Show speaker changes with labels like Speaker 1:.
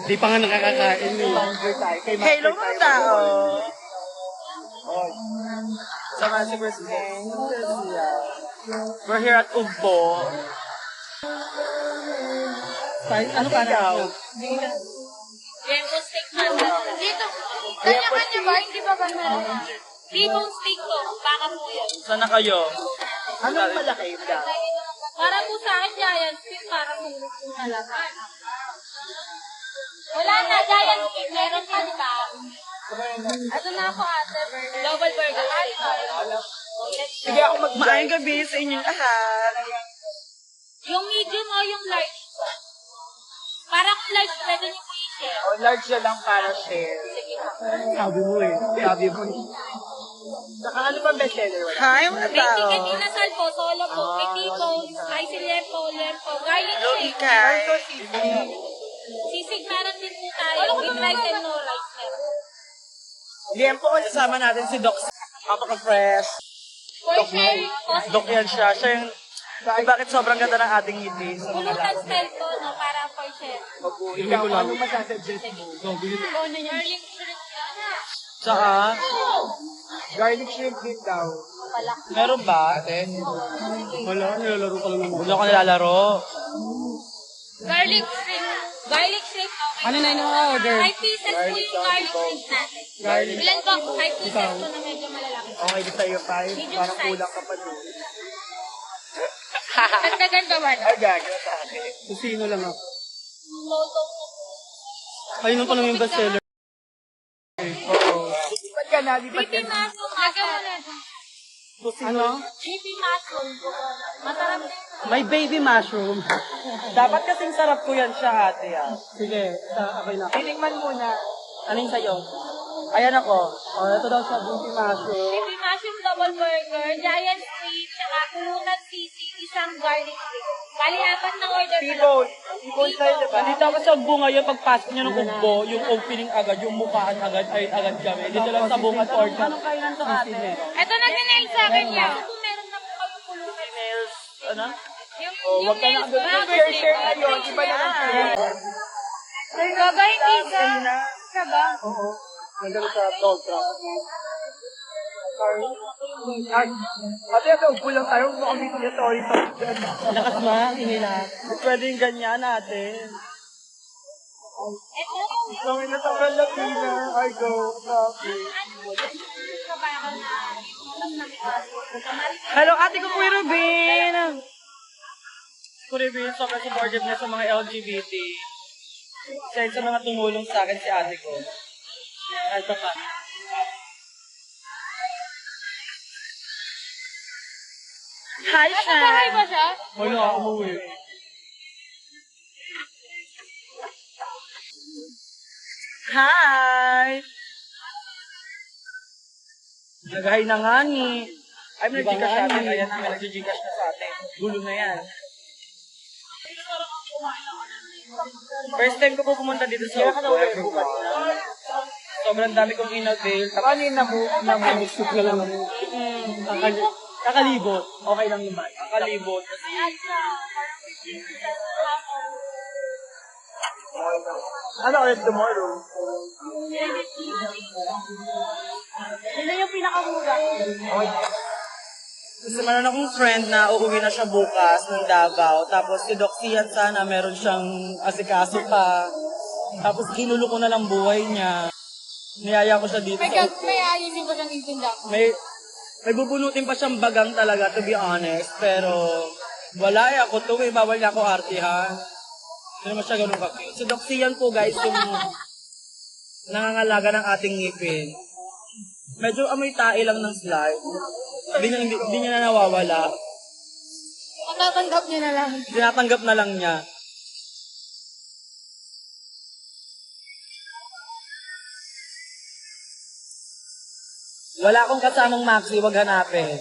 Speaker 1: Di pa nga nakakakain eh.
Speaker 2: Hello mga tao! Sama si President. We're here at Ugbo.
Speaker 1: Ano pa na?
Speaker 3: Rainbow steak man. Dito. Kanya-kanya ba? Hindi ba ganun? T-bone steak to. Baka po yan.
Speaker 2: Sana kayo?
Speaker 1: Anong malaki yung dami?
Speaker 3: Para po sa akin, giant steak. Para po na lang. Wala na, giant steak. Meron pa, di ba? Ano na ako, ate? Double burger.
Speaker 2: Sige ako Maayong gabi sa inyong lahat.
Speaker 3: Yung medium o yung large? Parang large, pwede niyo po i-share.
Speaker 2: O, large na lang para share.
Speaker 3: Sige po.
Speaker 1: Sabi mo eh. Sabi mo eh.
Speaker 2: Saka ano pa bestseller? Hi mga
Speaker 3: May
Speaker 2: tao!
Speaker 3: chicken inasal po, solo po. May T-bone, spicy lempo, garlic
Speaker 2: Hello,
Speaker 3: shake.
Speaker 2: Ikay!
Speaker 3: Sisig meron din po tayo. With rice and no rice meron.
Speaker 2: Liempo ko kasama natin si Doc. Napaka-fresh.
Speaker 3: For sharing po.
Speaker 2: Doc yan siya. Siya yung bakit sobrang ganda ng ating ngiti sa mga
Speaker 3: Pulutan
Speaker 2: lahat.
Speaker 3: style po, no? Para for share.
Speaker 1: Ikaw, anong
Speaker 2: masasuggest mo?
Speaker 3: Ikaw na yan. Garlic shrimp yan.
Speaker 2: Tsaka,
Speaker 1: Garlic shrimp din daw.
Speaker 2: meron ba? Ate?
Speaker 1: Wala, nilalaro ka lang naman.
Speaker 2: Wala ko nilalaro.
Speaker 3: Garlic shrimp. Garlic shrimp. Okay.
Speaker 1: Ano na yung order?
Speaker 3: 5 pieces po yung garlic shrimp natin. Ilan po? 5 pieces po na medyo malalaki.
Speaker 2: Okay, di sa'yo, 5.
Speaker 3: Medium
Speaker 2: Parang
Speaker 3: size.
Speaker 2: kulang ka pa doon.
Speaker 3: Dagdagan pa ba?
Speaker 2: Ay, gagawin sa akin.
Speaker 1: Kusino lang ako.
Speaker 3: Toto po.
Speaker 1: Ayun pa naman yung bestseller.
Speaker 2: Ba't ka na? Di ba't
Speaker 3: Creepy
Speaker 2: ka na?
Speaker 3: mushroom. Lagyan mo na.
Speaker 1: Ano?
Speaker 3: Creepy mushroom. Masarap din.
Speaker 1: May baby mushroom.
Speaker 2: Dapat kasing sarap ko yan siya, ate.
Speaker 1: Sige, okay na.
Speaker 2: Tinikman muna.
Speaker 1: Ano yung sa'yo?
Speaker 2: Ayan ako.
Speaker 1: Oh, ito daw siya, baby mushroom.
Speaker 3: Creepy mushroom double burger, giant steak, tsaka pulutan sisig, isang garlic steak. Bali, 4 na order ko lang.
Speaker 2: T-bone. T-bone style, diba?
Speaker 1: Nandito ako sa bunga yun, pagpasok nyo ng Ugbo, yung opening agad, yung mukhaan agad, ay agad kami. Dito lang sa bunga orchard. Anong kainan to ate?
Speaker 3: Ito nag-nail sa akin yan. Ito po meron na po pagpupulutan.
Speaker 2: Nails, ano?
Speaker 3: Yung
Speaker 2: Wag ka na doon. Share na yun. Iba na lang share.
Speaker 3: Baba, hindi sa... Sa ba?
Speaker 1: Oo. Nandito sa dog truck.
Speaker 2: Ay, ate, ito, bulang tayo. Mukhang dito niya, sorry.
Speaker 1: Lakas ma, inila.
Speaker 2: Pwede yung ganyan natin.
Speaker 3: Ito,
Speaker 2: Kami na sa Latina. I go, coffee. Hello, ate ko po yung Rubin. Po Rubin, sobrang supportive na sa mga LGBT. Isa sa mga tumulong sa akin si ate ko. Ito pa. Hi,
Speaker 3: nasa bahay ba siya?
Speaker 1: Wala, umuwi.
Speaker 2: Hi! Nag-hi na nga ni. Ay, may
Speaker 1: Diba
Speaker 2: nag-gcash
Speaker 1: nga
Speaker 2: natin.
Speaker 1: ni?
Speaker 2: Ayan na, may nag-gcash na sa atin. Gulo na yan. First time ko po pumunta dito sa Ugbo. Sobrang dami kong in-avail. Paano yung
Speaker 1: Namusok na lang ako. Kakalibot. Okay lang naman.
Speaker 2: nakalibot? Ano ulit tomorrow?
Speaker 3: Sino yung pinakamura?
Speaker 2: Gusto meron akong friend na uuwi na siya bukas ng Davao. Tapos si Doc Sian sana meron siyang asikaso pa. Tapos ginulo ko na lang buhay niya. Niyaya ko siya dito
Speaker 3: May
Speaker 2: sa Ugbo.
Speaker 3: may ayusin ko siyang intinda.
Speaker 2: May bubunutin pa siyang bagang talaga, to be honest. Pero wala eh, ako to eh. Bawal niya ako artihan. Hindi naman siya ganun ka-cute. Si Doc Sian po guys, yung nangangalaga ng ating ngipin. Medyo amoy tae lang ng slide. Hindi niya na nawawala.
Speaker 3: Matatanggap niya na lang.
Speaker 2: Tinatanggap na lang niya. Wala akong kasamang maxi, wag hanapin.